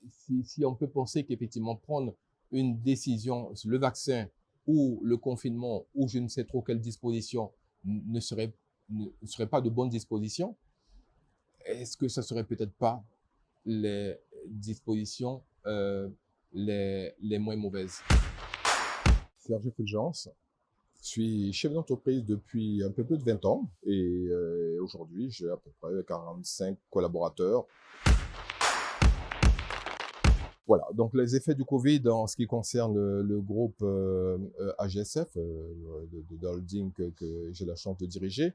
si on peut penser qu'effectivement prendre une décision, le vaccin ou le confinement ou je ne sais trop quelle disposition ne serait pas de bonne disposition, est-ce que ça serait peut-être pas les dispositions les moins mauvaises? Serge Fulgence, je suis chef d'entreprise depuis un peu plus de 20 ans et aujourd'hui j'ai à peu près 45 collaborateurs. Voilà, donc les effets du Covid en ce qui concerne le groupe AGSF, de holding que j'ai la chance de diriger,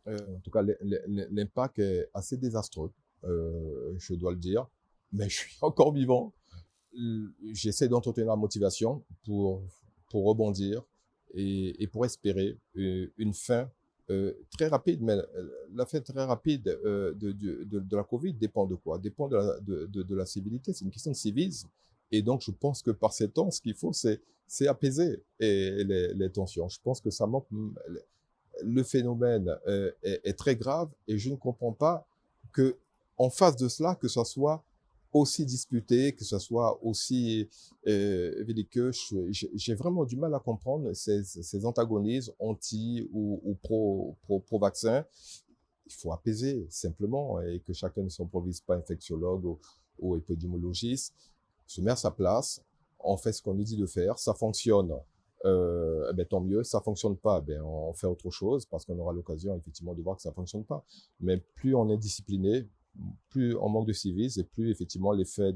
en tout cas l'impact est assez désastreux, je dois le dire, mais je suis encore vivant. J'essaie d'entretenir la motivation pour rebondir et pour espérer une fin très rapide. Mais la fin très rapide de la Covid dépend de quoi? Dépend de la civilité. C'est une question de civisme. Et donc, je pense que par ces temps, ce qu'il faut, c'est apaiser les tensions. Je pense que ça manque. Le phénomène est très grave et je ne comprends pas que, en face de cela, que ça soit aussi disputé, que ça soit aussi belliqueux. J'ai vraiment du mal à comprendre ces antagonismes anti ou pro-vaccin. Il faut apaiser simplement et que chacun ne s'improvise pas infectiologue ou épidémiologiste. Se met à sa place, on fait ce qu'on nous dit de faire, ça fonctionne. Eh ben, tant mieux, ça fonctionne pas, ben, on fait autre chose parce qu'on aura l'occasion effectivement de voir que ça fonctionne pas. Mais plus on est discipliné, plus on manque de civisme et plus effectivement l'effet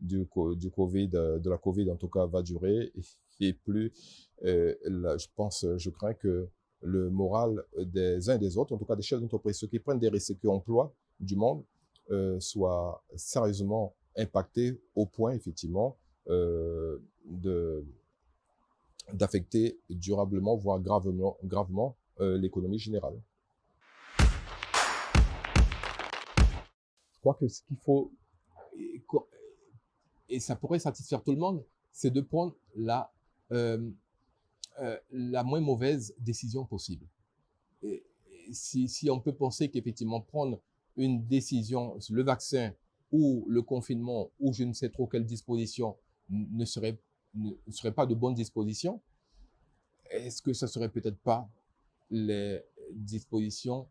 du Covid, de la Covid en tout cas va durer et plus là, je crains que le moral des uns et des autres, en tout cas des chefs d'entreprise, ceux qui prennent des risques et qui emploient du monde, soit sérieusement impacté au point effectivement de d'affecter durablement, voire gravement l'économie générale. Je crois que ce qu'il faut, et ça pourrait satisfaire tout le monde, c'est de prendre la moins mauvaise décision possible. Si on peut penser qu'effectivement prendre une décision, le vaccin ou le confinement ou je ne sais trop quelle disposition ne serait pas de bonne disposition, est-ce que ça serait peut-être pas les dispositions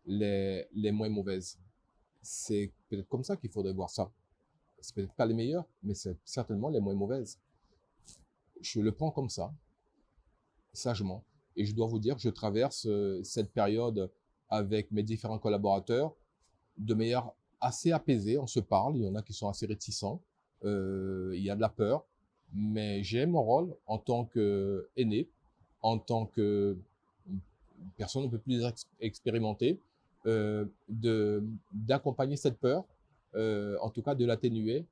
les moins mauvaises? C'est peut-être comme ça qu'il faudrait voir ça. C'est peut-être pas les meilleures, mais c'est certainement les moins mauvaises. Je le prends comme ça, sagement. Et je dois vous dire que je traverse cette période avec mes différents collaborateurs de manière assez apaisée. On se parle, il y en a qui sont assez réticents, il y a de la peur, mais j'ai mon rôle en tant qu'aîné, en tant que personne un peu plus expérimentée, d'accompagner cette peur, en tout cas de l'atténuer,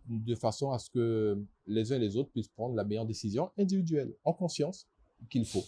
de façon à ce que les uns et les autres puissent prendre la meilleure décision individuelle, en conscience, qu'il faut.